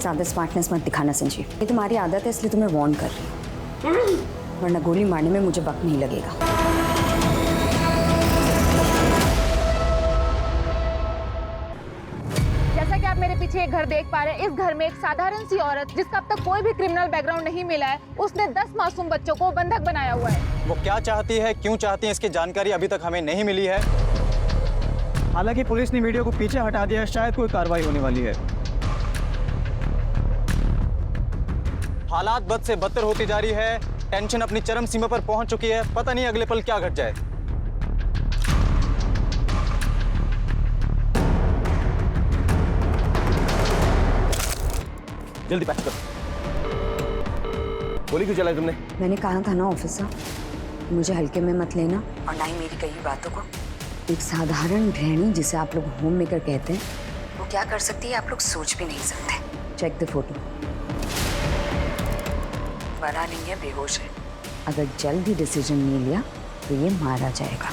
ज्यादा स्मार्टनेस मत दिखाना संजीव, ये तुम्हारी आदत है इसलिए तुम्हें वार्न कर रही हूँ, वरना गोली मारने में मुझे वक्त नहीं लगेगा। जैसा कि आप मेरे पीछे एक घर देख पा रहे हैं, इस घर में एक साधारण सी औरत जिसका अब तक कोई भी क्रिमिनल बैकग्राउंड नहीं मिला है, उसने 10 मासूम बच्चों को बंधक बनाया हुआ है। वो क्या चाहती है, क्यों चाहती है, इसकी जानकारी अभी तक हमें नहीं मिली है। हालांकि पुलिस ने वीडियो को पीछे हटा दिया है, शायद कोई कार्रवाई होने वाली है। हालात बद से बदतर होती जा रही है, टेंशन अपनी चरम सीमा पर पहुंच चुकी है, पता नहीं अगले पल क्या घट जाए। जल्दी पैक कर। गोली क्यों चलाई तुमने? मैंने कहा था ना ऑफिसर, मुझे हल्के में मत लेना और ना ही मेरी कई बातों को। एक साधारण गृहिणी जिसे आप लोग होम मेकर कहते हैं, वो क्या कर सकती है आप लोग सोच भी नहीं सकते। Check the photo. मरा नहीं है, बेहोश है। अगर जल्द ही डिसीजन नहीं लिया तो ये मारा जाएगा।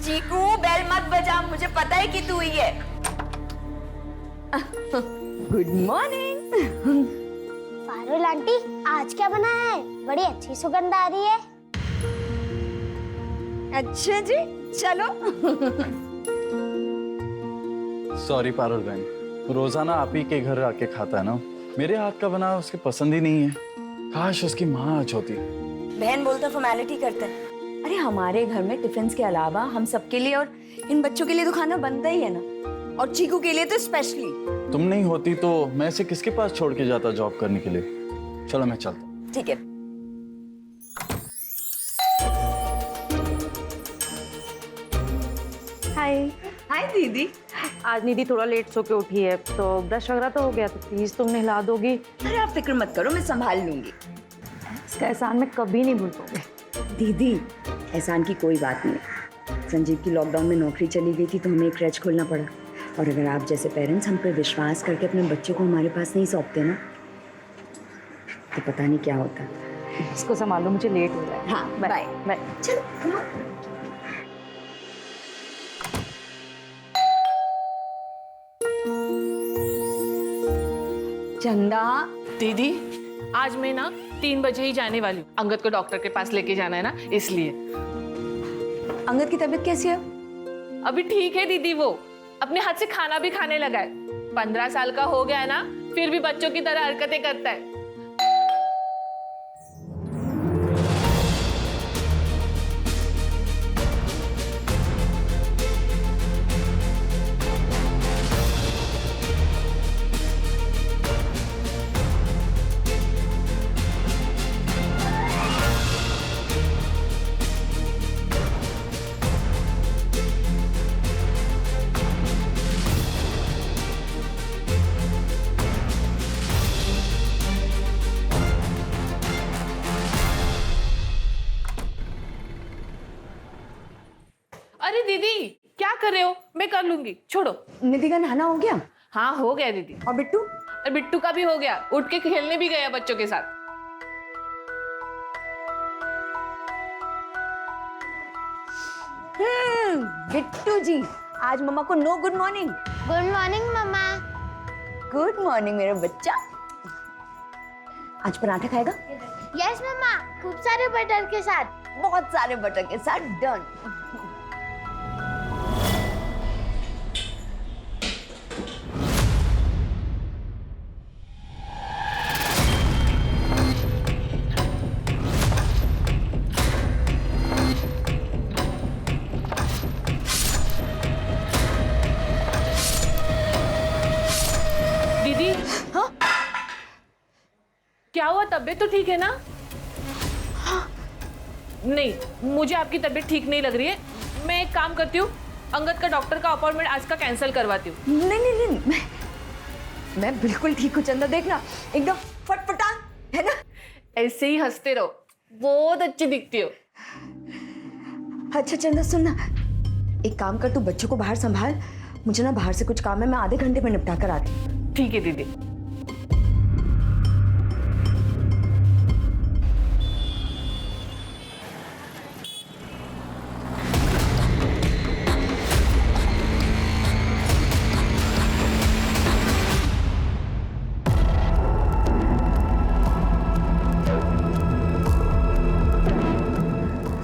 चीकू, बेल मत बजा, मुझे पता है कि तू ही है। Good morning. पारुल आंटी, आज क्या बना है? बड़ी अच्छी सुगंध आ रही है। अच्छा जी, चलो। सॉरी पारुल बहन, रोजाना आप ही के घर आके खाता है ना, मेरे हाथ का बना उसकी पसंद ही नहीं है। काश उसकी माँ आज होती। बहन बोलता फॉर्मेलिटी करते हैं। अरे हमारे घर में टिफिन के अलावा हम सबके लिए और इन बच्चों के लिए तो खाना बनता ही है ना, और चीकू के लिए तो स्पेशली। तुम नहीं होती तो मैं इसे किसके पास छोड़ के जाता जॉब करने के लिए। चलो मैं चलता हूँ। ठीक है। हाय। हाय दीदी। आज निधि थोड़ा लेट सो के उठी है, तो ब्रश वगैरह तो हो गया, तो प्लीज तुम नहला दोगी। अरे आप फिक्र मत करो, मैं संभाल लूंगी। इसका एहसान मैं कभी नहीं भूल पाऊंगी। दीदी, एहसान की कोई बात नहीं। संजीव की लॉकडाउन में नौकरी चली गई थी तो हमें एक क्रच खोलना पड़ा, और अगर आप जैसे पेरेंट्स हम पर विश्वास करके अपने बच्चों को हमारे पास नहीं सौंपते ना, तो पता नहीं क्या होता। इसको संभालो, मुझे लेट हो रहा है। हाँ, बाय बाय। चलो। चंदा दीदी, आज मैं ना 3 बजे ही जाने वाली हूँ। अंगद को डॉक्टर के पास लेके जाना है ना, इसलिए। अंगद की तबीयत कैसी है? अभी ठीक है दीदी, वो अपने हाथ से खाना भी खाने लगा है। 15 साल का हो गया है ना, फिर भी बच्चों की तरह हरकतें करता है। अरे दीदी, क्या कर रहे हो? मैं कर लूंगी, छोड़ो। निधि का नहाना हो गया? हाँ हो गया दीदी। और बिट्टू? और बिट्टू का भी हो गया, उठ के खेलने भी गया बच्चों के साथ। बिट्टू जी, आज मम्मा को no good morning. Good morning मम्मा। गुड मॉर्निंग मेरा बच्चा। आज पराठा खाएगा? यस मम्मा, खूब सारे बटर के साथ। बहुत सारे बटर के साथ। डन। दीदी, हाँ? क्या हुआ? तबीयत तो ठीक है ना? नहीं, मुझे आपकी तबीयत ठीक नहीं लग रही है। मैं एक काम करती हूँ, अंगद का डॉक्टर का अपॉइंटमेंट आज का कैंसिल करवाती हूँ। नहीं, मैं बिल्कुल ठीक हूँ चंदा, देखना एकदम फटफटान, है ना? ऐसे ही हंसते रहो, बहुत अच्छी दिखती हो। अच्छा चंदा सुन ना, एक काम कर, तू बच्चों को बाहर संभाल, मुझे ना बाहर से कुछ काम है, मैं आधे घंटे में निपटा कर आती हूँ। ठीक है दीदी।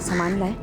सामान लाए।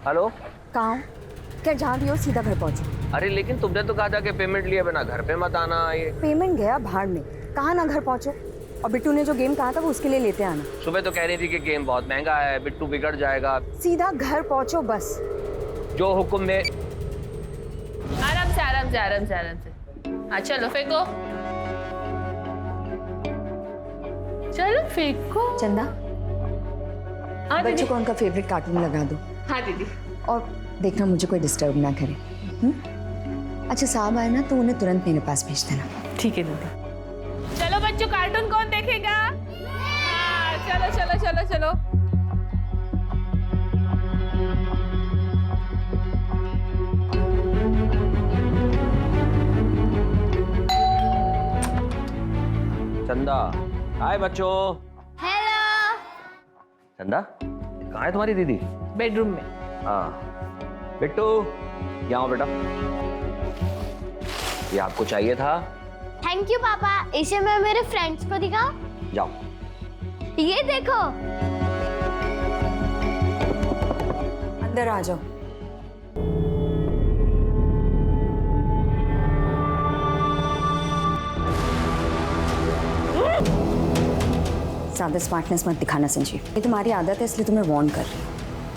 हेलो। कहाँ हो? क्या जहाँ भी हो सीधा घर पहुँचो। अरे लेकिन तुमने तो कहा था कि पेमेंट लिए बिना घर पे मत आना। ये पेमेंट गया भाड़ में, कहाँ ना घर पहुँचो। और बिट्टू ने जो गेम कहा था वो उसके लिए लेते आना। सुबह तो कह रही थी कि गेम बहुत महंगा है, बिट्टू बिगड़ जाएगा। सीधा घर पहुँचो बस। जो हुक्म में। आराम से आराम से आराम से आराम से। हाँ चलो फेंको, चलो फेंको। चंदा, हाँ बच्चों दीदी। को उनका फेवरेट कार्टून लगा दो। हाँ दीदी। और देखना मुझे कोई डिस्टर्ब ना करे। अच्छा साहब आए ना तो उन्हें तुरंत मेरे पास भेज देना। ठीक है दीदी। चलो बच्चों, कार्टून कौन देखेगा? हाँ चलो चलो चलो चलो। चंदा, हाय बच्चों। हेलो। चंदा, कहाँ है तुम्हारी दीदी? बेडरूम में। हाँ बिट्टू, यहाँ आओ बेटा। ये आपको चाहिए था? थैंक यू पापा, इसे मैं मेरे फ्रेंड्स को दिखाऊं? जाओ। ये देखो। अंदर आ जाओ। ज्यादा स्मार्टनेस मत दिखाना संजीव, ये तुम्हारी आदत है इसलिए तुम्हें वार्न कर रही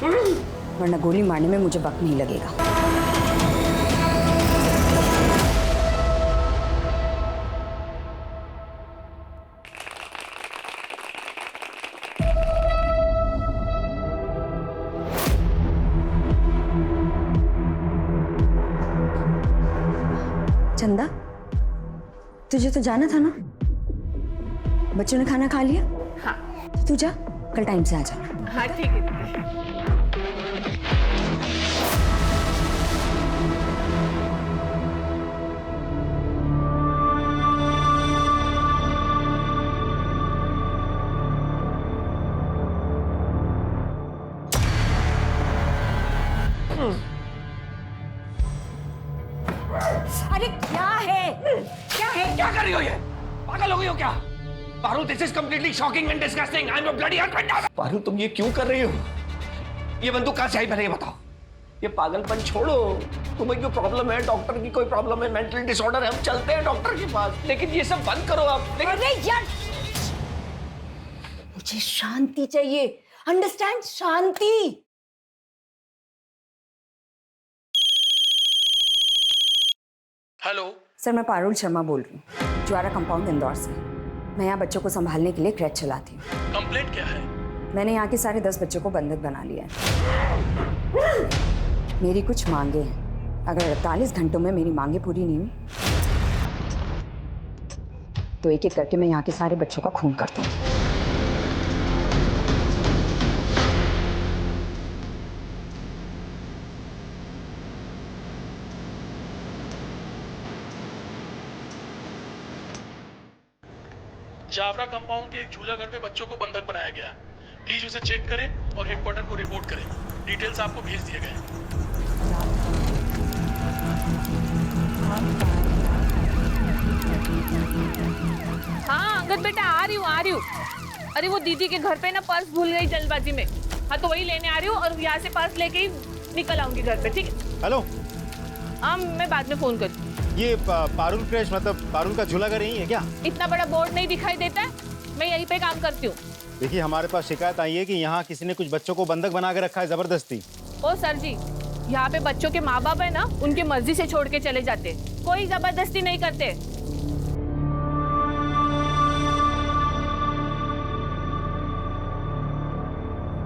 हूँ, वरना गोली मारने में मुझे वक्त नहीं लगेगा। चंदा, तुझे तो जाना था ना? बच्चों ने खाना खा लिया? हाँ। तो तू जा, कल टाइम से आ जाना। हाँ ठीक है दीदी। अरे क्या है? क्या है? क्या कर रही हो ये? पागल हो गई हो क्या? Parul, this is completely shocking and disgusting. I'm a bloody husband. Parul, तुम ये क्यों कर रही हो? ये बंदूक कहाँ से आई, पहले ये बताओ। ये पागलपन छोड़ो। तुम्हें कोई प्रॉब्लम है, डॉक्टर की कोई प्रॉब्लम है, मेंटल डिसऑर्डर है, हम चलते हैं डॉक्टर के पास। लेकिन ये सब बंद करो आप। अरे यार, मुझे शांति चाहिए, अंडरस्टैंड? शांति। हेलो सर, मैं पारुल शर्मा बोल रही हूँ, ज्वारा कंपाउंड इंदौर से। मैं यहाँ बच्चों को संभालने के लिए क्रैच चलाती हूँ। कंप्लेंट क्या है? मैंने यहाँ के सारे 10 बच्चों को बंधक बना लिया है। मेरी कुछ मांगे हैं, अगर 48 घंटों में मेरी मांगे पूरी नहीं हुई तो एक एक करके मैं यहाँ के सारे बच्चों का खून करता हूँ। जावरा कंपाउंड के एक झूला घर में बच्चों को बंधक बनाया गया। प्लीज उसे चेक करें और हेडक्वार्टर को रिपोर्ट करें। डिटेल्स आपको भेज दिए गए। हाँ अंगद बेटा, आ रही हूँ। अरे वो दीदी के घर पे ना पर्स भूल गई जल्दबाजी में। हाँ तो वही लेने आ रही हूँ और यहाँ से पर्स लेके ही निकल आऊंगी घर पे, ठीक है? हेलो, मैं बाद में फोन करती हूँ। ये पारुल क्रैश मतलब पारुल का झूला घर यही है क्या? इतना बड़ा बोर्ड नहीं दिखाई देता है? मैं यहीं पे काम करती हूँ। देखिए हमारे पास शिकायत आई है कि यहाँ किसी ने कुछ बच्चों को बंधक बना के रखा है जबरदस्ती। ओ सर जी, यहाँ पे बच्चों के माँ बाप है ना, उनकी मर्जी से छोड़ के चले जाते, कोई जबरदस्ती नहीं करते।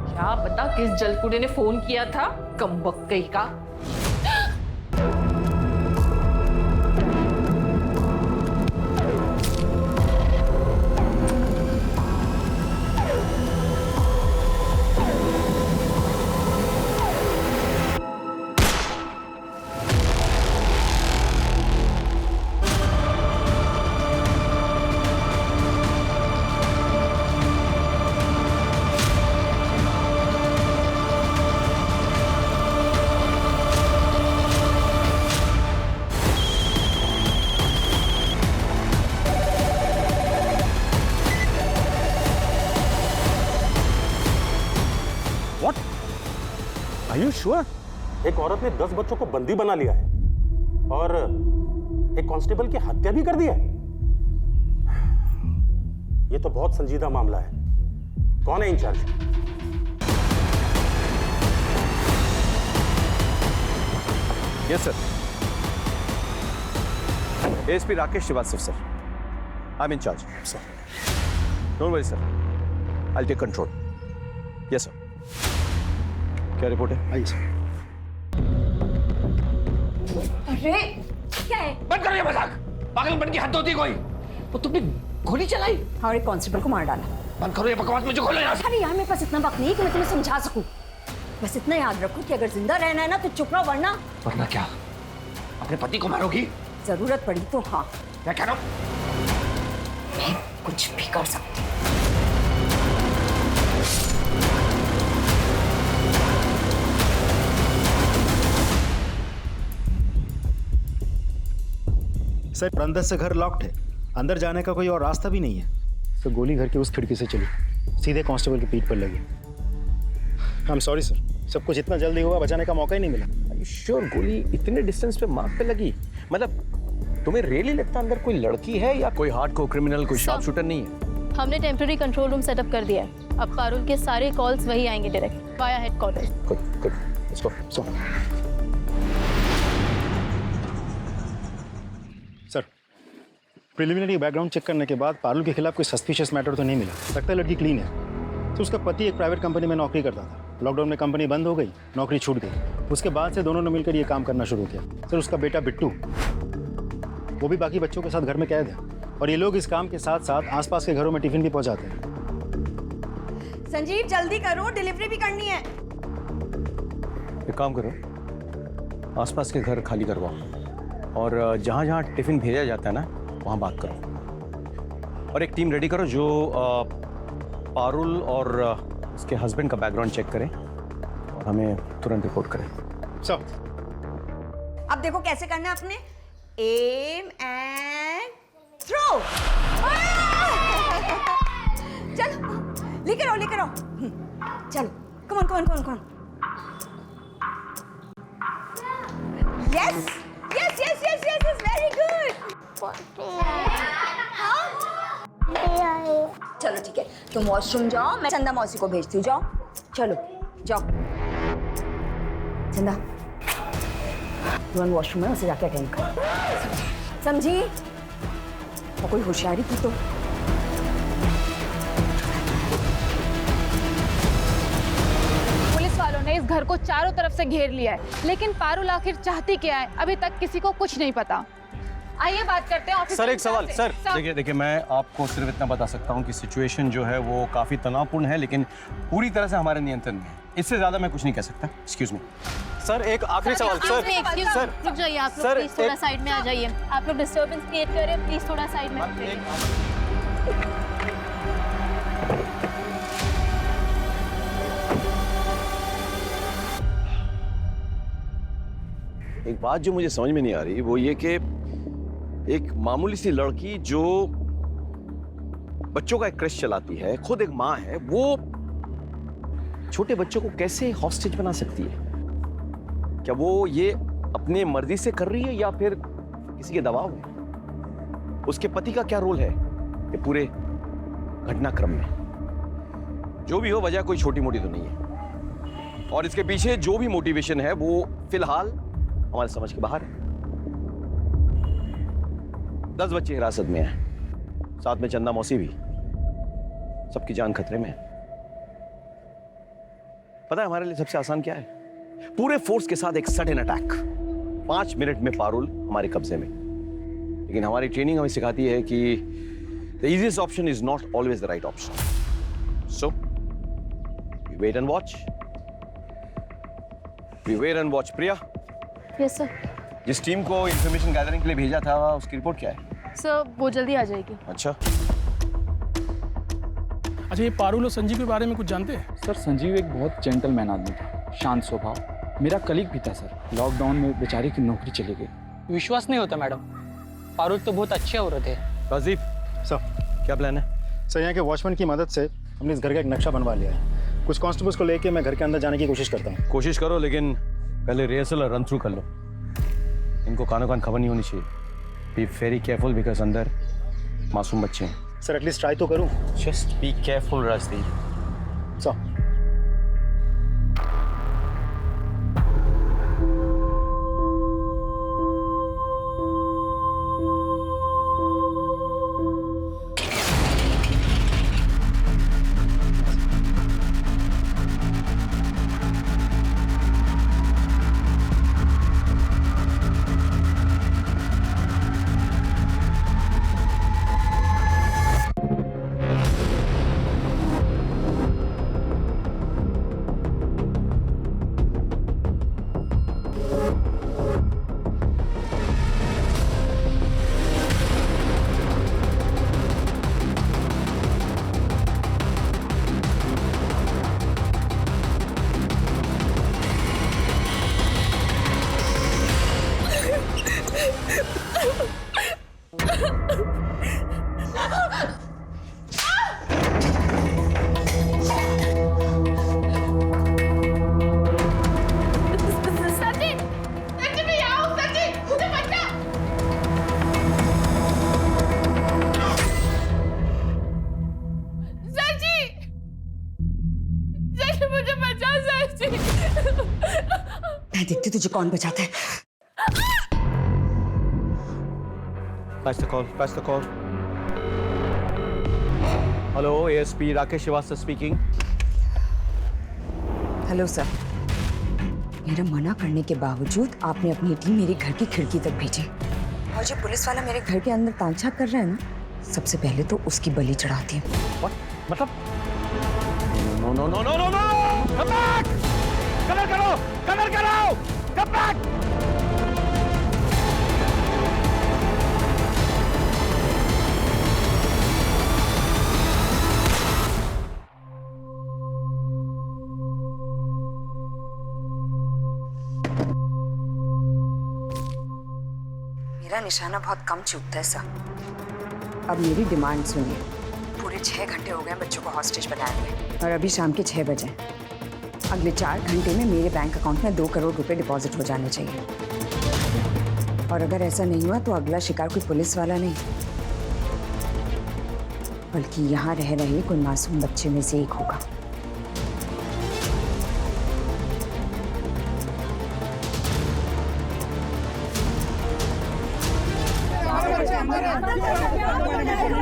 क्या पता किस जलकुड़े ने फोन किया था, कमबख्त का। Are you sure? एक औरत ने 10 बच्चों को बंदी बना लिया है और एक कांस्टेबल की हत्या भी कर दी है। ये तो बहुत संजीदा मामला है। कौन है in charge? Yes sir, ASP Rakesh Shrivastava sir, I am in charge sir. Don't worry sir, I take control. Yes sir. क्या रिपोर्ट है? आइए सर। अरे क्या है? बंद करो ये मजाक। पागलपन की हद होती है कोई। वो तुमने गोली चलाई और एक कांस्टेबल को मार डाला। बंद करो ये बकवास, मुझे खोलो यहाँ से। अरे यार मेरे पास इतना वक्त नहीं है कि मैं तुम्हें समझा सकूं। बस इतना याद रखो कि अगर जिंदा रहना है ना तो चुप रहो, वरना क्या अपने पति को मारोगी? जरूरत पड़ी तो हाँ, मैं कह रहा हूँ मैं कुछ भी कर सकती हूँ। सर अंदर से घर लॉक्ड है, अंदर जाने का कोई और रास्ता भी नहीं है। तो गोली घर के उस खिड़की से चली, सीधे कांस्टेबल की पीठ पर लगी। आई एम सॉरी सर, सब कुछ इतना जल्दी हुआ, बचाने का मौका ही नहीं मिला। श्योर गोली इतने डिस्टेंस पे मार्क पे लगी? मतलब तुम्हें रियली लगता अंदर कोई लड़की है या कोई हार्डकोर क्रिमिनल, कोई शार्प शूटर नहीं है? हमने टेम्पररी कंट्रोल रूम सेटअप कर दिया है। अब पारुल के सारे कॉल्स वही आएंगे direct via headquarter. Good good, let's go. Sir preliminary background check करने के बाद पारुल के खिलाफ कोई सस्पिशियस मैटर तो नहीं मिला। लगता है लड़की क्लीन है। तो उसका पति एक प्राइवेट कंपनी में नौकरी करता था। लॉकडाउन में कंपनी बंद हो गई, नौकरी छूट गई। उसके बाद से दोनों ने मिलकर ये काम करना शुरू किया। सर उसका बेटा बिट्टू, वो भी बाकी बच्चों के साथ घर में कैद है और ये लोग इस काम के साथ साथ आसपास के घरों में टिफिन भी पहुंचाते हैं। संजीव जल्दी करो, डिलीवरी भी करनी है। एक काम करो, आसपास के घर खाली करवाओ और जहाँ जहाँ टिफिन भेजा जाता है ना वहाँ बात करो। और एक टीम रेडी करो जो पारुल और उसके हस्बैंड का बैकग्राउंड चेक करें और हमें तुरंत रिपोर्ट करें। सब अब देखो कैसे करना है अपने। Aim and throw. चलो लेकर आओ, लेकर आओ। चलो come on, come on, come on, come on. Yes yes yes yes yes, very good. चलो ठीक है, तुम वॉशरूम जाओ, मैं चंदा मौसी को भेजती हूँ। जाओ, चलो जाओ। चंदा तुरंत वॉशरूम में उसे जाके अटेंड कर, समझी? और कोई होशियारी की तो। पुलिस वालों ने इस घर को चारों तरफ से घेर लिया है, लेकिन पारुल आखिर चाहती क्या है अभी तक किसी को कुछ नहीं पता। आइए बात करते हैं ऑफिसर सर एक सवाल। सर देखिए मैं आपको सिर्फ इतना बता सकता हूँ कि सिचुएशन जो है वो काफ़ी तनावपूर्ण है, लेकिन पूरी तरह से हमारे नियंत्रण में है। इससे ज़्यादा मैं कुछ नहीं कह सकता। एक्सक्यूज मी सर, एक आखिरी सवाल। सर सर रुक जाइए आप लोग, प्लीज थोड़ा साइड में आ जाइए। आप लोग डिस्टर्बेंस क्रिएट कर रहे हैं, प्लीज थोड़ा साइड में हट जाइए। एक बात जो मुझे समझ में नहीं आ रही वो ये कि एक मामूली सी लड़की जो बच्चों का एक क्रश चलाती है, खुद एक माँ है, वो छोटे बच्चों को कैसे हॉस्टेज बना सकती है? क्या वो ये अपने मर्जी से कर रही है या फिर किसी के दबाव में? उसके पति का क्या रोल है ये पूरे घटनाक्रम में? जो भी हो, वजह कोई छोटी मोटी तो नहीं है, और इसके पीछे जो भी मोटिवेशन है वो फिलहाल हमारे समझ के बाहर है। 10 बच्चे हिरासत में हैं, साथ में चंदा मौसी भी। सबकी जान खतरे में है। पता है हमारे लिए सबसे आसान क्या है? पूरे फोर्स के साथ एक सडन अटैक। 5 मिनट में पारुल हमारे कब्जे में। लेकिन हमारी ट्रेनिंग हमें सिखाती है कि the easiest option is not always the right option. So we wait and watch. We wait and watch. Priya, yes sir. जिस टीम को इंफॉर्मेशन गैदरिंग के लिए भेजा था उसकी रिपोर्ट क्या है? सर वो जल्दी आ जाएगी। अच्छा, ये पारुल और संजीव के बारे में कुछ जानते हैं? सर संजीव एक बहुत जेंटलमैन आदमी था, शांत स्वभाव। मेरा कलीग भी था सर। लॉकडाउन में बेचारी की नौकरी चली गई। विश्वास नहीं होता मैडम, पारुल तो बहुत अच्छे औरत है। राजीव सर, क्या प्लान है? सर यहाँ के वॉचमैन की मदद से हमने इस घर का एक नक्शा बनवा लिया है। कुछ कांस्टेबल्स को लेके मैं घर के अंदर जाने की कोशिश करता हूँ। कोशिश करो, लेकिन पहले रिहर्सल और रन थ्रू कर लो। इनको कानों कान खबर नहीं होनी चाहिए। बी वेरी केयरफुल बिकॉज अंदर मासूम बच्चे हैं। सर एटलीस्ट ट्राई तो करूँ। Just be careful Rajdeep. Sir मैं देखती तुझे कौन बचाता है। Patch the call. Patch the call. Hello, ASP Rakesh Shrivastava speaking. Hello sir, मेरा मना करने के बावजूद आपने अपनी टीम मेरे घर की खिड़की तक भेजी, और जो पुलिस वाला मेरे घर के अंदर तांछाक कर रहा है ना, सबसे पहले तो उसकी बलि चढ़ाती है। मतलब? No, no, no, no, no, no! Come back! Cover करो! Cover करो! Come back! मेरा निशाना बहुत कम चूकता है सर। अब मेरी डिमांड सुनिए। पूरे 6 घंटे हो गए बच्चों को हॉस्टेज बनाए हुए, और अभी शाम के 6 बजे। अगले 4 घंटे में मेरे बैंक अकाउंट में 2 करोड़ रुपए डिपॉजिट हो जाने चाहिए। और अगर ऐसा नहीं हुआ तो अगला शिकार कोई पुलिस वाला नहीं, बल्कि यहाँ रह रहे कोई मासूम बच्चे में से एक होगा।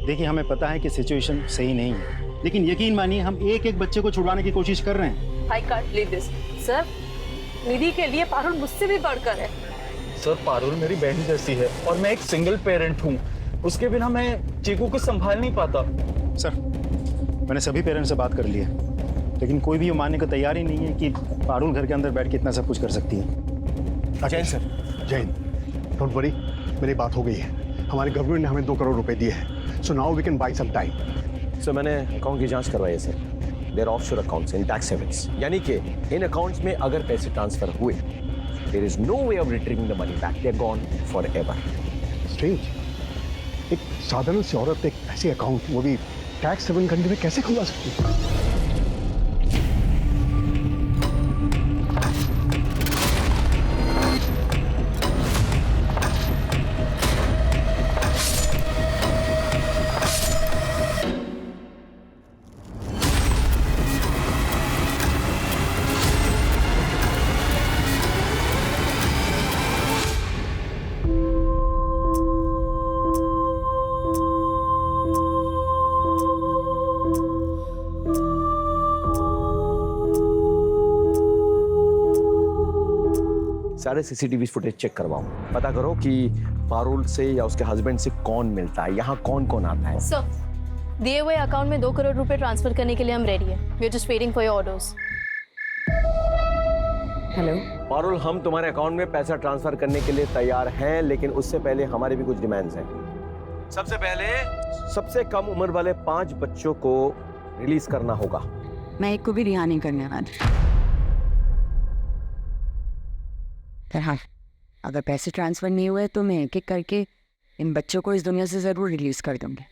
देखिए, हमें पता है कि सिचुएशन सही नहीं है, लेकिन यकीन मानिए हम एक एक बच्चे को छुड़वाने की कोशिश कर रहे हैं। I can't believe this. Sir, Nidhi के लिए पारुल मुझसे भी बढ़कर है। सर पारुल मेरी बहन जैसी है, और मैं एक सिंगल पेरेंट हूँ। उसके बिना मैं चीकू को संभाल नहीं पाता। सर, मैंने सभी पेरेंट्स से बात कर ली है, लेकिन कोई भी ये मानने को तैयार ही नहीं है कि पारुल घर के अंदर बैठ के इतना सब कुछ कर सकती है। Jain sir. Jain, don't worry, मेरी बात हो गई है। हमारे गवर्नमेंट ने हमें 2 करोड़ रुपए दिए हैं, so now we can buy some time. Sir, मैंने अकाउंट की जांच करवाई है sir. There offshore accounts in tax havens, यानी कि इन अकाउंट्स में अगर पैसे ट्रांसफर हुए, there is no way of retrieving the money back, they are gone forever. Strange, एक साधारण सी औरत एक ऐसे अकाउंट, वो भी टैक्स हेवन कंट्री में, कैसे खुलवा सकती है? सारे सीसीटीवी फुटेज चेक करवाओ, पता करो कि पारुल से या उसके हस्बैंड से कौन मिलता है, यहाँ कौन कौन आता है। सर, दिए हुए अकाउंट में 2 करोड़ रुपए ट्रांसफर करने के लिए हम रेडी हैं। We are just waiting for your orders. Hello Parul, हम तुम्हारे अकाउंट में पैसा ट्रांसफर करने के लिए तैयार हैं, लेकिन उससे पहले हमारे भी कुछ डिमांड्स हैं। सबसे पहले सबसे कम उम्र वाले 5 बच्चों को रिलीज करना होगा। मैं एक को भी रिहा नहीं करने वाली। पर हाँ, अगर पैसे ट्रांसफर नहीं हुए तो मैं एक एक करके इन बच्चों को इस दुनिया से जरूर रिलीज कर दूंगी।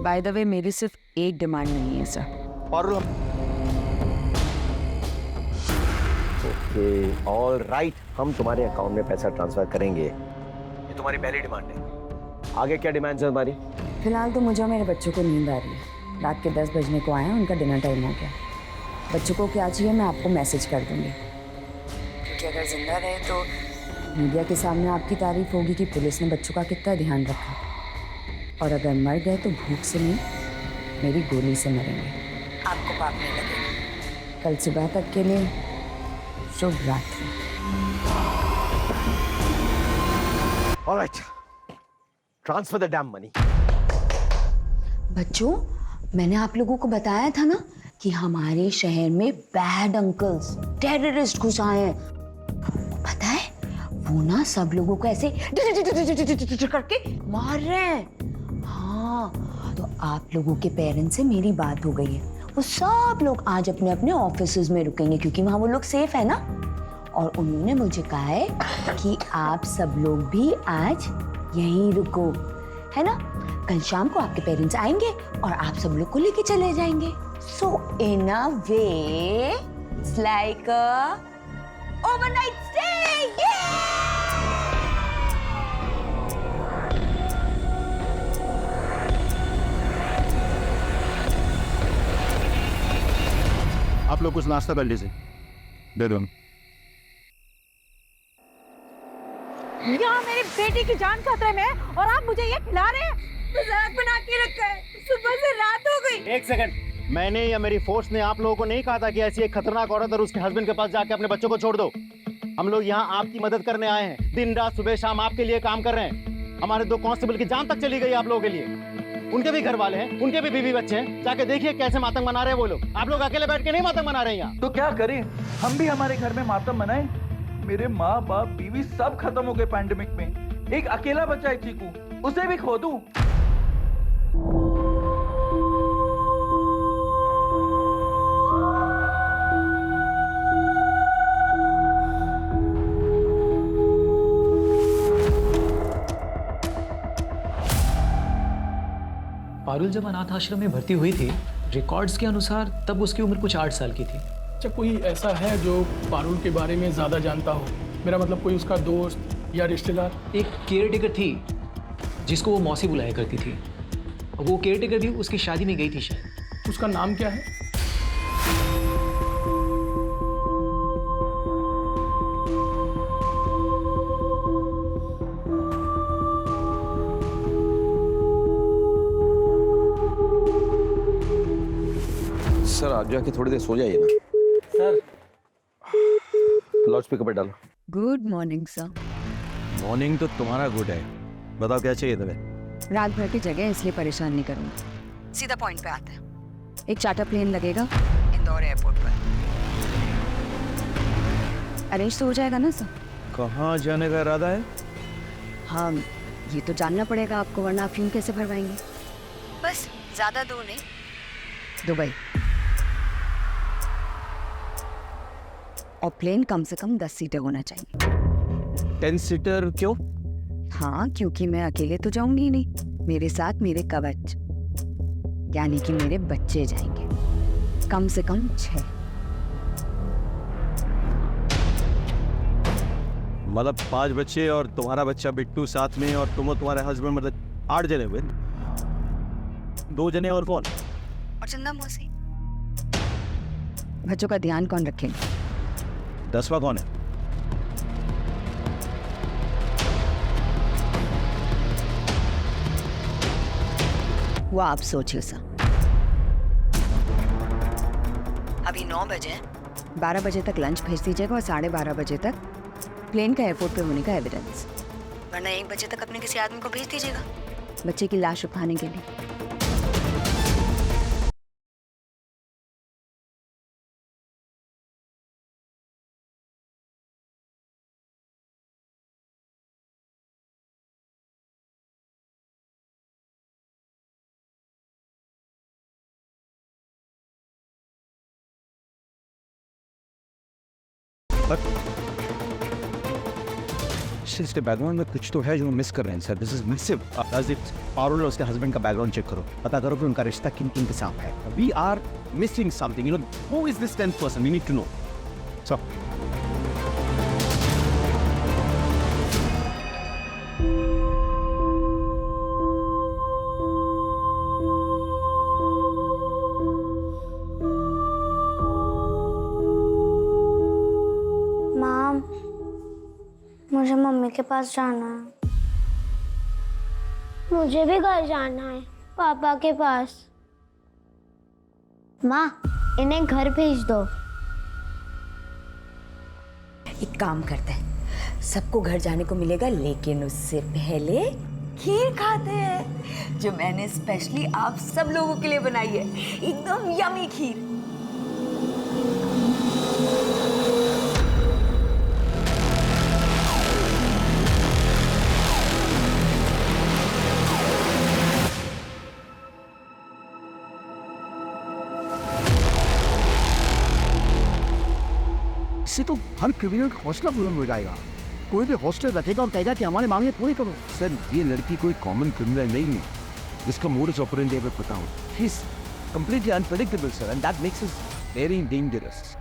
बाय द वे, मेरी सिर्फ एक डिमांड नहीं है sir. Parul, okay, all right, हम तुम्हारे अकाउंट में पैसा ट्रांसफर करेंगे। ये तुम्हारी पहली डिमांड है। आगे क्या डिमांड्स है तुम्हारी? फिलहाल तो मुझे और मेरे बच्चों को नींद आ रही है। रात के 10 बजने को आए हैं, उनका डिनर टाइम हो गया। बच्चों को क्या चाहिए मैं आपको मैसेज कर दूंगी, क्योंकि अगर जिंदा रहे तो मीडिया के सामने आपकी तारीफ होगी कि पुलिस ने बच्चों का कितना ध्यान रखा, और अगर मर गए तो भूख से नहीं, मेरी गोली से मरेंगे। आपको पाप नहीं लगेगा। कल सुबह तक के लिए शुभ रात्रि। Alright, transfer the dam money. बच्चों, मैंने आप लोगों को बताया था ना कि हमारे शहर में बैड अंकल्स, टेररिस्ट घुस आए हैं। पता है, वो ना सब लोगों को ऐसे करके मार रहे हैं। हाँ, तो आप लोगों के पेरेंट्स से मेरी बात हो गई है। वो सब लोग आज अपने अपने ऑफिसेज में रुकेंगे, क्योंकि वहाँ वो लोग सेफ है ना। और उन्होंने मुझे कहा है कि आप सब लोग भी आज यहीं रुको, है ना। कल शाम को आपके पेरेंट्स आएंगे और आप सब लोग को लेके चले जाएंगे। So in a way it's like a overnight stay. आप लोग कुछ नाश्ता कर लीजिए, दे दो। यहाँ मेरी बेटी की जान खतरे में है और आप मुझे ये खिला रहे हैं। मजाक बना के रखा है, सुबह से रात हो गई। एक सेकंड, मैंने या मेरी फोर्स ने आप लोगों को नहीं कहा था कि ऐसी एक खतरनाक औरत और उसके हस्बैंड के पास जाके अपने बच्चों को छोड़ दो। हम लोग यहाँ आपकी मदद करने आए हैं। दिन रात सुबह शाम आपके लिए काम कर रहे हैं। हमारे 2 कांस्टेबल की जान तक चली गई आप लोगों के लिए। उनके भी घर वाले हैं, उनके भी बीवी बच्चे हैं। जाके देखिए कैसे मातम मना रहे हैं वो लोग। आप लोग अकेले बैठ के नहीं मातम मना रहे हैं यहाँ। तो क्या करें, हम भी हमारे घर में मातम मनाएं। मेरे माँ बाप बीवी सब खत्म हो गए पैंडेमिक में। एक अकेला बच्चा है चीकू, उसे भी खो दूं। पारुल जब अनाथ आश्रम में भर्ती हुई थी, रिकॉर्ड्स के अनुसार तब उसकी उम्र कुछ 8 साल की थी। अच्छा, कोई ऐसा है जो पारुल के बारे में ज़्यादा जानता हो? मेरा मतलब कोई उसका दोस्त या रिश्तेदार? एक केयर टेकर थी जिसको वो मौसी बुलाया करती थी। और वो केयर टेकर भी उसकी शादी में गई थी शायद। उसका नाम क्या है? सर, आप जाके थोड़ी देर सो जाइए ना। सर, लाउड स्पीकर पे डालो। Good morning sir. मॉर्निंग तो तुम्हारा गुड है। बताओ क्या चाहिए तुम्हें? रात भर की जगह इसलिए परेशान नहीं करूँगी, सीधा पॉइंट पे आता है। एक चार्टर प्लेन लगेगा इंदौर एयरपोर्ट पर। अरेंज तो हो जाएगा ना सर? कहाँ जाने का इरादा है? हाँ, ये तो जानना पड़ेगा आपको, वरना आप फ़ीम कैसे भरवाएंगे। बस ज़्यादा दूर नहीं, दुबई। और प्लेन कम से कम 10 सीटर होना चाहिए। 10 सीटर क्यों? हाँ, क्योंकि मैं अकेले तो जाऊंगी नहीं, मेरे साथ मेरे कवच, यानी कि मेरे बच्चे जाएंगे, कम से कम 6। मतलब 5 बच्चे और तुम्हारा बच्चा बिट्टू साथ में, और तुम और तुम्हारे हस्बैंड, मतलब 8 जने हुए। 2 जने और कौन? और चंदा मौसी। बच्चों का ध्यान कौन रखेगा? 10वां कौन है? वो आप सोचिए सर। अभी 9 बजे हैं, 12 बजे तक लंच भेज दीजिएगा और 12:30 बजे तक प्लेन का एयरपोर्ट पे होने का एविडेंस, वरना 1 बजे तक अपने किसी आदमी को भेज दीजिएगा बच्चे की लाश उठाने के लिए। इसके बैकग्राउंड में कुछ तो है जो मिस कर रहे हैं sir. This is massive. Parul और उसके हस्बैंड का बैकग्राउंड चेक करो, पता करो कि उनका रिश्ता किन किन के साथ है। We are missing something, you know. Who is this 10th person? We need to know. So मुझे मम्मी के पास जाना है। मुझे भी घर जाना है, पापा के पास। माँ, इन्हें घर भेज दो। एक काम करते हैं, सबको घर जाने को मिलेगा, लेकिन उससे पहले खीर खाते हैं जो मैंने स्पेशली आप सब लोगों के लिए बनाई है। एकदम यमी खीर। इससे तो हर क्रिमिनल का हौसला बुलंद हो जाएगा। कोई भी हॉस्टल रखेगा और कहेगा कि हमारे मांगे पूरी करो। सर, ये लड़की कोई कॉमन क्रिमिनल नहीं है जिसका मोडस ऑपरेंडी हमें पता हो। She is completely unpredictable sir, and that makes us very dangerous.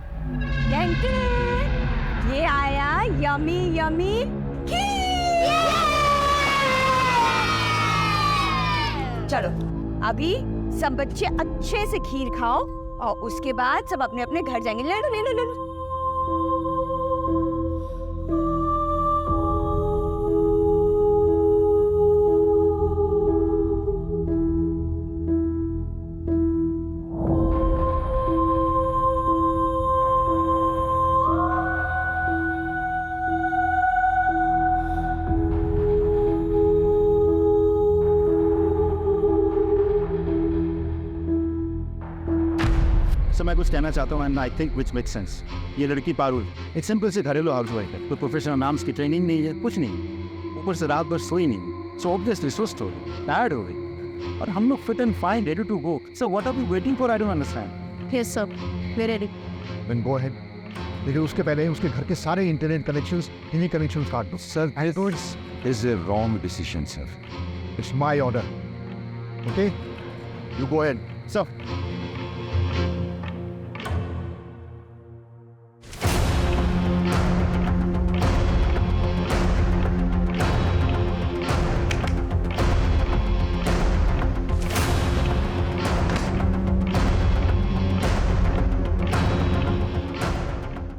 ये आया यमी यमी खीर। चलो अभी सब बच्चे अच्छे से खीर खाओ और उसके बाद सब अपने अपने घर जाएंगे। ले लो ले लो ले लो। मैं कुछ कहना चाहता हूँ, and I think which make sense. ये लड़की पारुल एक सिंपल से घरेलू हाउसवाइफ है, कोई प्रोफेशनल नाम्स की ट्रेनिंग नहीं है, कुछ नहीं। ऊपर से रात भर सोई नहीं, सो ऑब्वियसली सुस्त हो गई, टायर्ड हो गई। और हम लोग fit and fine, ready to go. So what are we waiting for? I don't understand. Yes sir, we ready. Then go ahead, लेकिन उसके पहले उसके घर के सारे इंटरनेट कनेक्शंस, इन्हीं कनेक्शंस काट दो। Sir, I thought this is a wrong decision sir. It's my order, okay? You go ahead sir.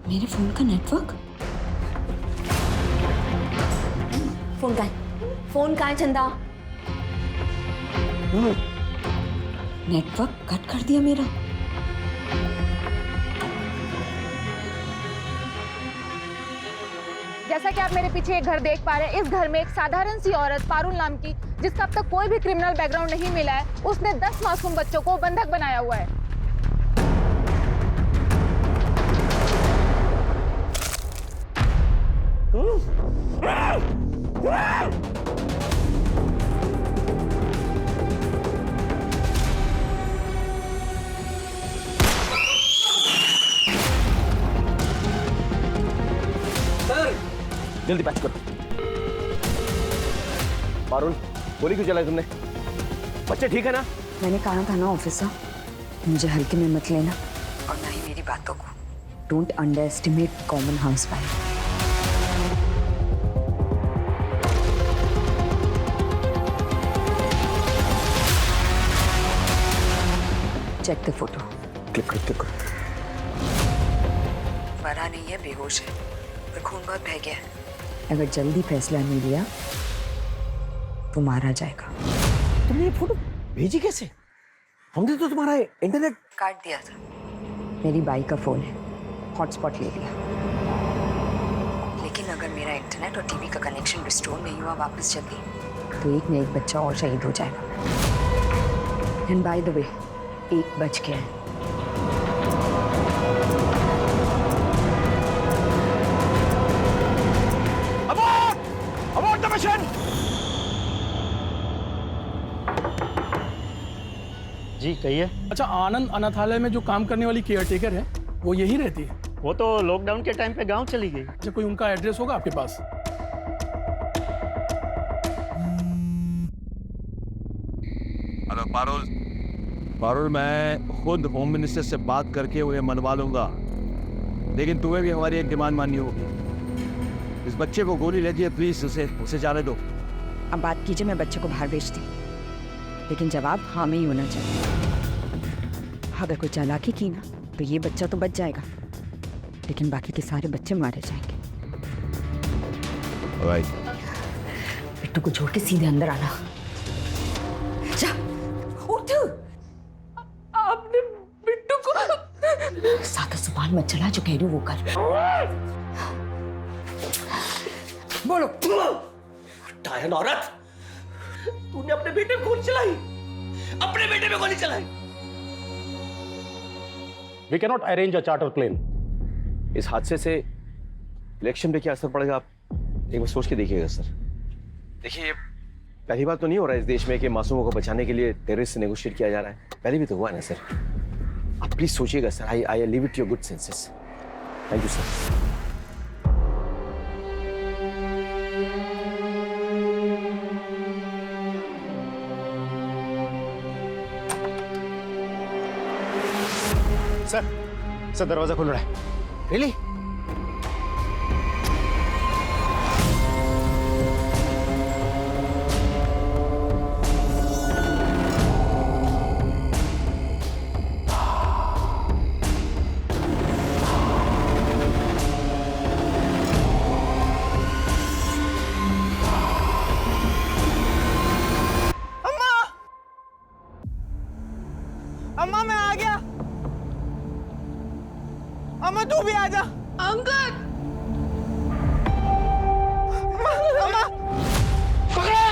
मेरे फोन का नेटवर्क? फोन कहाँ है? फोन कहाँ है चंदा? नेटवर्क कट कर दिया मेरा। जैसा कि आप मेरे पीछे एक घर देख पा रहे हैं, इस घर में एक साधारण सी औरत पारुल नाम की, जिसका अब तक कोई भी क्रिमिनल बैकग्राउंड नहीं मिला है, उसने 10 मासूम बच्चों को बंधक बनाया हुआ है। जल्दी पैच करो। पारुल, गोली क्यों चलाई तुमने? बच्चे ठीक है ना? मैंने कहा था ना ऑफिसर, मुझे हल्के में मत लेना और ना ही मेरी बातों को। Don't underestimate common housewife. Check the photo. Click करो, क्लिक करो। मरा नहीं है, बेहोश है, पर खून बहुत बह गया है। अगर जल्दी फैसला नहीं लिया तो मारा जाएगा। तुमने ये फोटो भेजी कैसे? हमने तो तुम्हारा इंटरनेट काट दिया था। मेरी बाई का फ़ोन है, हॉटस्पॉट ले लिया। लेकिन अगर मेरा इंटरनेट और टीवी का कनेक्शन रिस्टोर नहीं हुआ, वापस चल गई, तो एक न एक बच्चा और शहीद हो जाएगा। एंड बाय द वे, 1 बज गया है। Abort the mission! जी कहिए। अच्छा, आनंद अनाथालय में जो काम करने वाली केयरटेकर है, वो यही रहती है? वो तो लॉकडाउन के टाइम पे गांव चली गई। अच्छा, कोई उनका एड्रेस होगा आपके पास? हेलो पारुल। पारुल, मैं खुद होम मिनिस्टर से बात करके उन्हें मनवा लूंगा, लेकिन तुम्हें भी हमारी एक डिमांड माननी होगी। इस बच्चे को गोली लगी है, प्लीज उसे जाने दो। अब बात कीजिए, मैं बच्चे को बाहर भेजती, लेकिन जवाब हाँ में ही होना चाहिए। अगर कोई चालाकी की ना, तो ये बच्चा तो बच जाएगा, लेकिन बाकी के सारे बच्चे मारे जाएंगे। बिट्टू को छोड़ के सीधे अंदर आना। जा, उठ। आपने बिट्टू को सादा जुबान मत चला, जो कह रही हूँ वो कर। बोलो। डायन औरत, तूने अपने बेटे पे गोली चलाई, अपने बेटे पे गोली चलाई। We cannot arrange a charter plane. इस हादसे से इलेक्शन पे क्या असर पड़ेगा, आप एक बार सोच के देखिएगा सर। देखिए, पहली बात तो नहीं हो रहा है इस देश में कि मासूमों को बचाने के लिए टेररिस्ट से नेगोशिएट किया जा रहा है। पहले भी तो हुआ है ना सर। आप प्लीज सोचिएगा sir. I leave it to your good senses. Thank you sir. Sir दरवाजा खुल रहा है। रियली? अम्मा मैं आ गया। अम्मा तू भी आ जा। अंकल, अम्मा पकड़ो।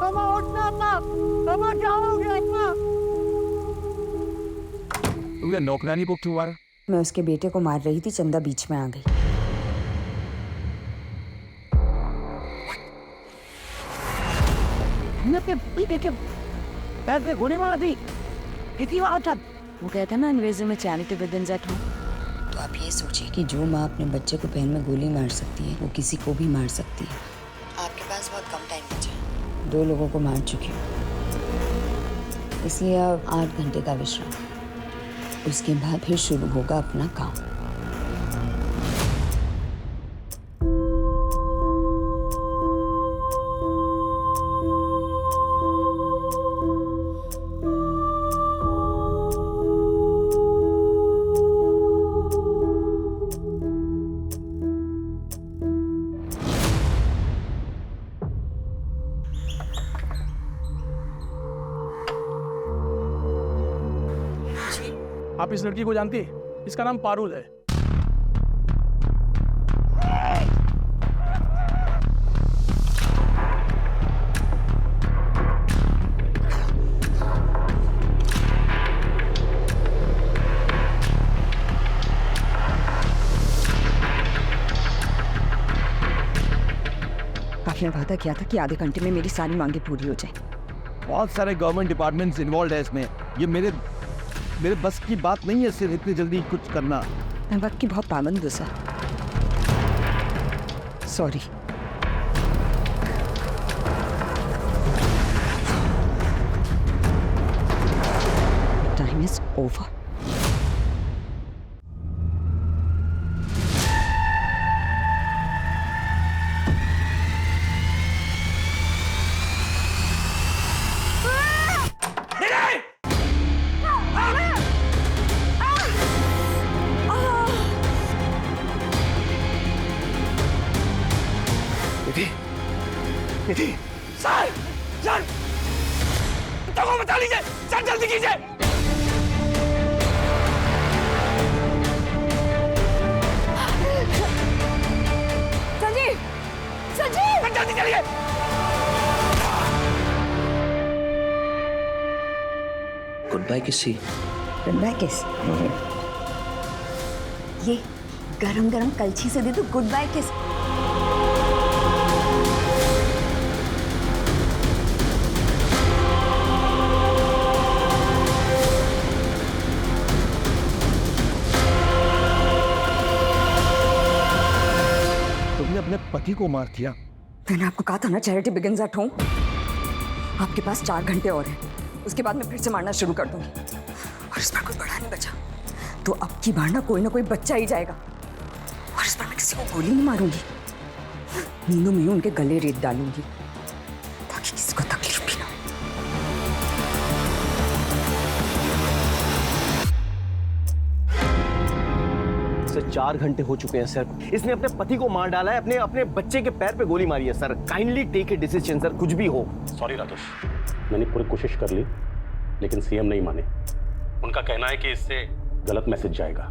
अम्मा उठना। अम्मा क्या हो गया अम्मा? तुमने नौकरानी को क्यों मारा? मैं उसके बेटे को मार रही थी, चंदा बीच में आ गई। पैर पे गोली मार दी। कितनी बार था? वो कहता ना, अंग्रेजी में charity with in at home. तो आप ये सोचिए कि जो माँ अपने बच्चे को पैर में गोली मार सकती है, वो किसी को भी मार सकती है। आपके पास बहुत कम टाइम बचा है। 2 लोगों को मार चुकी हूँ, इसलिए अब 8 घंटे का विश्राम। उसके बाद फिर शुरू होगा अपना काम। आप इस लड़की को जानती है? इसका नाम पारुल है। आपने वादा किया था कि आधे घंटे में मेरी सारी मांगे पूरी हो जाए। बहुत सारे गवर्नमेंट डिपार्टमेंट्स इन्वॉल्व है इसमें। ये मेरे बस की बात नहीं है सिर्फ इतनी जल्दी कुछ करना। मैं वक्त की बहुत पाबंद हूँ sir. Sorry. Time is over. Nidhi sir sir को बचा लीजिए सर, जल्दी कीजिए। संजीव संजीव जल्दी चलिए। गुड बाय किसी। गुड बाय किस। ये गरम गरम कलछी से दे दो गुड बाय किस। तुमने अपने पति को मार दिया। मैंने आपको कहा था ना चैरिटी बिगिंस एट होम। आपके पास 4 घंटे और हैं, उसके बाद मैं फिर से मारना शुरू कर दूंगी और इस बार कोई बड़ा नहीं बचा तो अब की बार ना कोई बच्चा ही जाएगा और इस बार मैं किसी को गोली नहीं मारूंगी, नींदों में ही उनके गले रेत डालूंगी ताकि किसी को तकलीफ भी ना हो। सर 4 घंटे हो चुके हैं सर। इसने अपने पति को मार डाला है, अपने बच्चे के पैर पे गोली मारी है sir. Kindly take a decision sir, कुछ भी हो। सॉरी राजेश, मैंने पूरी कोशिश कर ली लेकिन सीएम नहीं माने। उनका कहना है कि इससे गलत मैसेज जाएगा।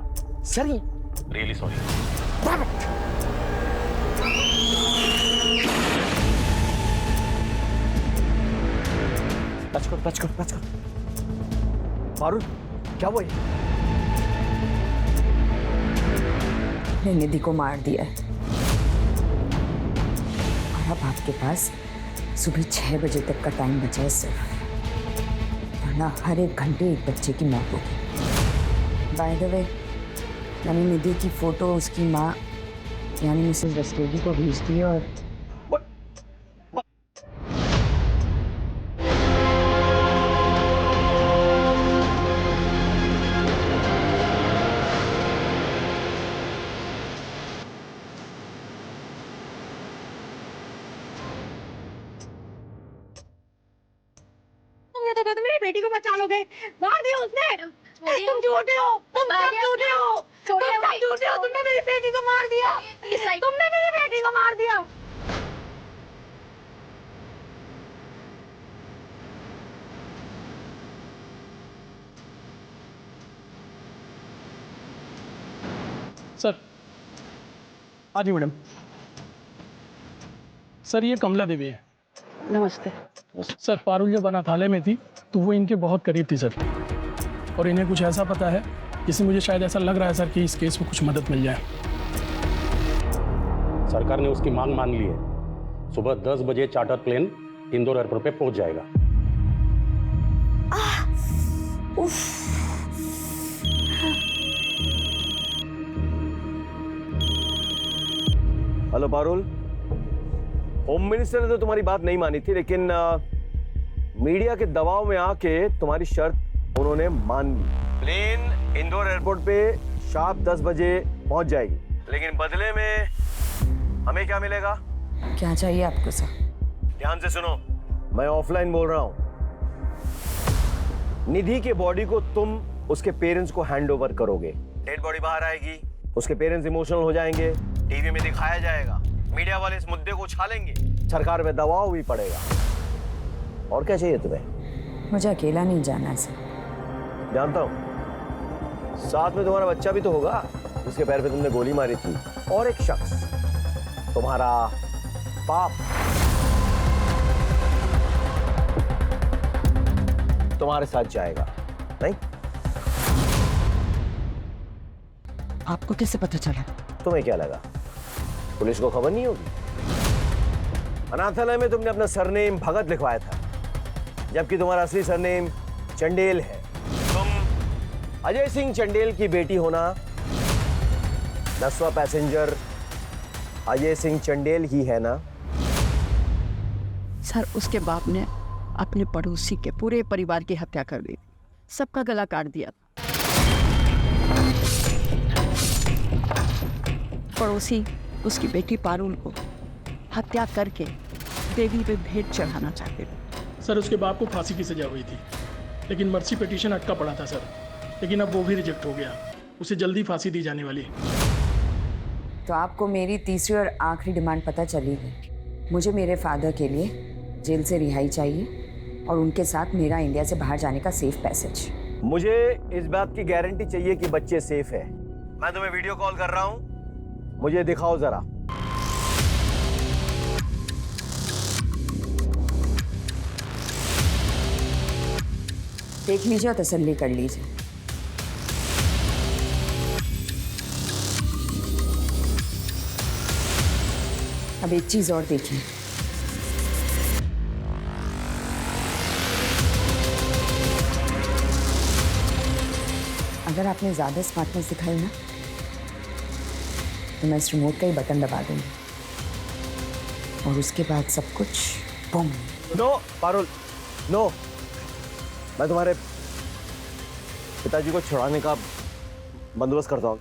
Sir really sorry. टच कर। पारुल क्या हुआ? निधि को मार दिया है और अब आपके पास सुबह 6 बजे तक का टाइम बचा है सिर्फ, वरना हर 1 घंटे एक बच्चे की मौत होगी। बाय द वे, मैंने निधि की फोटो उसकी माँ यानी मिसेस रस्तोगी को भेज दी और मेरी बेटी को बचा लोगे, मार दिया उसने। तुम झूठे हो, तुम सब झूठे हो, तुम सब झूठे हो। तुमने मेरी बेटी को मार दिया, तुमने मेरी बेटी को मार दिया। सर हाँ जी मैडम। सर ये कमला देवी है। नमस्ते। सर पारुल जब अनाथालय में थी तो वो इनके बहुत करीब थी सर, और इन्हें कुछ ऐसा पता है जिससे मुझे शायद ऐसा लग रहा है सर कि इस केस में कुछ मदद मिल जाए। सरकार ने उसकी मांग मान ली है। सुबह 10 बजे चार्टर प्लेन इंदौर एयरपोर्ट पे पहुंच जाएगा। हेलो पारुल, होम मिनिस्टर ने तो तुम्हारी बात नहीं मानी थी, लेकिन मीडिया के दबाव में आके तुम्हारी शर्त उन्होंने मान ली। प्लेन इंदौर एयरपोर्ट पे शाम 10 बजे पहुंच जाएगी, लेकिन बदले में हमें क्या मिलेगा? क्या चाहिए आपको सर? ध्यान से सुनो, मैं ऑफलाइन बोल रहा हूं। निधि के बॉडी को तुम उसके पेरेंट्स को हैंड ओवर करोगे। डेड बॉडी बाहर आएगी, उसके पेरेंट्स इमोशनल हो जाएंगे, टीवी में दिखाया जाएगा, मीडिया वाले इस मुद्दे को उछालेंगे, सरकार में दबाव भी पड़ेगा। और क्या चाहिए तुम्हें? मुझे अकेला नहीं जाना है सर। जानता हूं, साथ में तुम्हारा बच्चा भी तो होगा जिसके पैर पे तुमने गोली मारी थी, और एक शख्स तुम्हारा बाप तुम्हारे साथ जाएगा। नहीं? आपको कैसे पता चला? तुम्हें क्या लगा पुलिस को खबर नहीं होगी? अनाथालय में तुमने अपना सरनेम भगत लिखवाया था, जबकि तुम्हारा असली सरनेम चंडेल है। तुम अजय सिंह चंडेल की बेटी होना, 10वां पैसेंजर अजय सिंह चंडेल ही है ना? सर, उसके बाप ने अपने पड़ोसी के पूरे परिवार की हत्या कर दी, सबका गला काट दिया। पड़ोसी उसकी बेटी पारुल को हत्या करके देवी पे भेंट चढ़ाना चाहते थे। सर उसके बाप को फांसी की सजा हुई थी, लेकिन मर्सी पिटीशन अटका पड़ा था सर, लेकिन अब वो भी रिजेक्ट हो गया। उसे जल्दी फांसी दी जाने वाली है। तो आपको मेरी तीसरी और आखिरी डिमांड पता चली है? मुझे मेरे फादर के लिए जेल से रिहाई चाहिए और उनके साथ मेरा इंडिया से बाहर जाने का सेफ पैसेज। मुझे इस बात की गारंटी चाहिए कि बच्चे सेफ है। मैं तुम्हें वीडियो कॉल कर रहा हूं, मुझे दिखाओ जरा। देख लीजिए और तसल्ली कर लीजिए। अब एक चीज और देखिए, अगर आपने ज्यादा स्मार्टनेस दिखाई ना तो मैं इस रिमोट का ही बटन दबा दूंगी और उसके बाद सब कुछ बूम। No Parul, no. मैं तुम्हारे पिताजी को छुड़ाने का बंदोबस्त करता हूँ।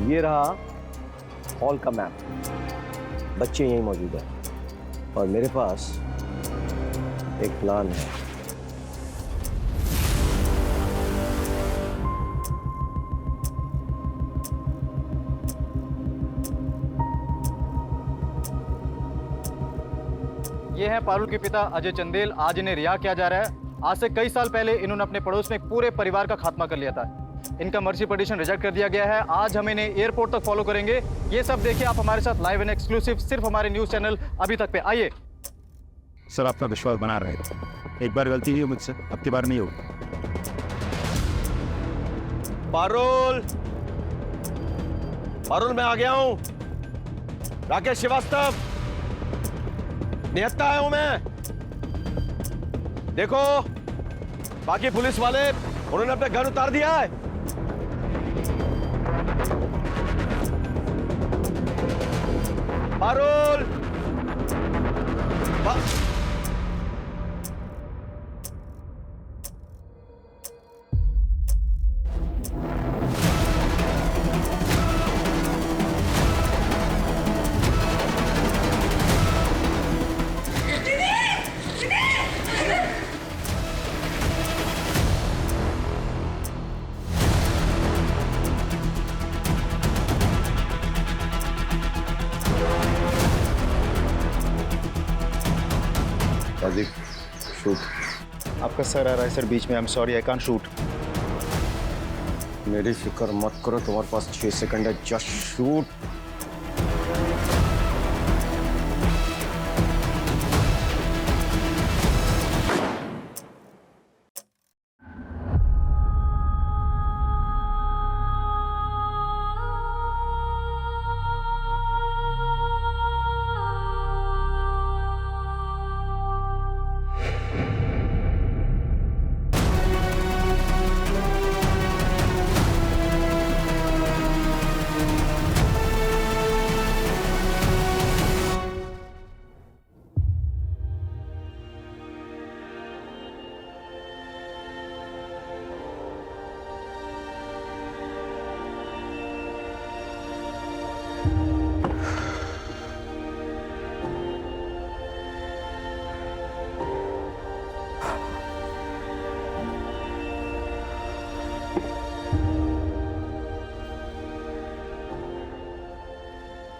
ये रहा हॉल का मैप। बच्चे यहीं मौजूद हैं और मेरे पास एक प्लान है। ये है पारुल के पिता अजय चंदेल। आज इन्हें रिहा किया जा रहा है। आज से कई साल पहले इन्होंने अपने पड़ोस में एक पूरे परिवार का खात्मा कर लिया था। इनका मर्सी पिटीशन रिजेक्ट कर दिया गया है। आज हम इन्हें एयरपोर्ट तक फॉलो करेंगे। ये सब देखिए आप हमारे साथ लाइव एंड एक्सक्लूसिव सिर्फ हमारे न्यूज चैनल अभी तक पे। आइए सर, आपका विश्वास बना रहेगा। एक बार गलती हुई मुझसे, अब की बार नहीं होगी। पारुल, पारुल मैं आ गया हूं। राकेश श्रीवास्तव, निहत्ता आया हूं मैं। देखो बाकी पुलिस वाले उन्होंने अपने घर उतार दिया है। पारुल, शूट। आपका सर आ रहा है सर बीच में। I am sorry, I can't shoot. मेरी फिक्र मत करो, तुम्हारे पास 6 सेकंड है। Just shoot.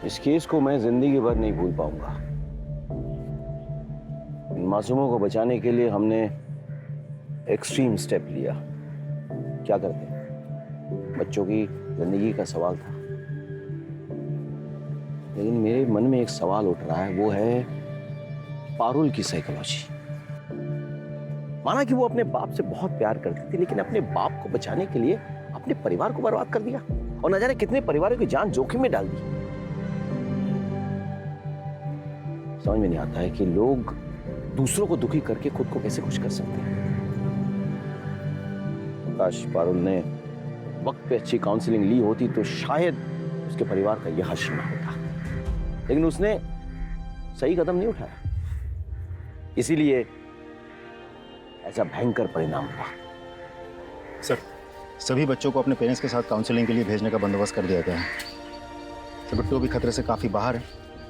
इस केस को मैं जिंदगी भर नहीं भूल पाऊंगा। इन मासूमों को बचाने के लिए हमने एक्सट्रीम स्टेप लिया। क्या करते हैं, बच्चों की जिंदगी का सवाल था। लेकिन मेरे मन में एक सवाल उठ रहा है, वो है पारुल की साइकोलॉजी। माना कि वो अपने बाप से बहुत प्यार करती थी, लेकिन अपने बाप को बचाने के लिए अपने परिवार को बर्बाद कर दिया और न जाने कितने परिवारों की जान जोखिम में डाल दी। समझ में नहीं आता है कि लोग दूसरों को दुखी करके खुद को कैसे खुश कर सकते हैं। काश पारुल ने वक्त पे अच्छी काउंसलिंग ली होती तो शायद उसके परिवार का यह हश्र न होता, लेकिन उसने सही कदम नहीं उठाया, इसीलिए ऐसा भयंकर परिणाम हुआ। सर, सभी बच्चों को अपने पेरेंट्स के साथ काउंसलिंग के लिए भेजने का बंदोबस्त कर दिया गया है। सर, बिट्टू भी खतरे से काफ़ी बाहर है,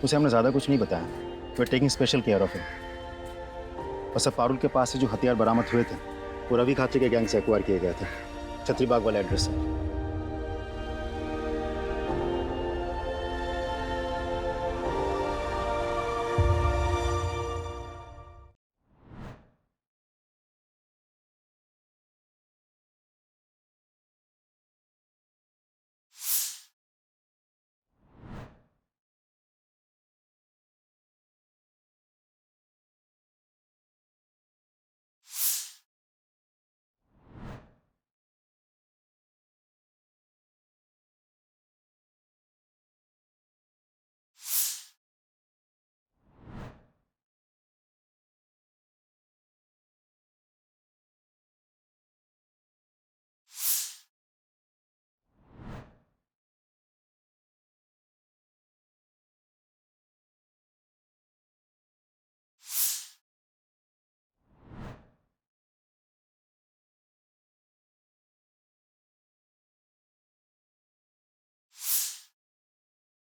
उसे हमने ज़्यादा कुछ नहीं बताया। We are taking special care of him. और सर, पारुल के पास से जो हथियार बरामद हुए थे वो रवि खात्री के गैंग से एक्वायर किए गए थे। छतरी बाग वाला एड्रेस है।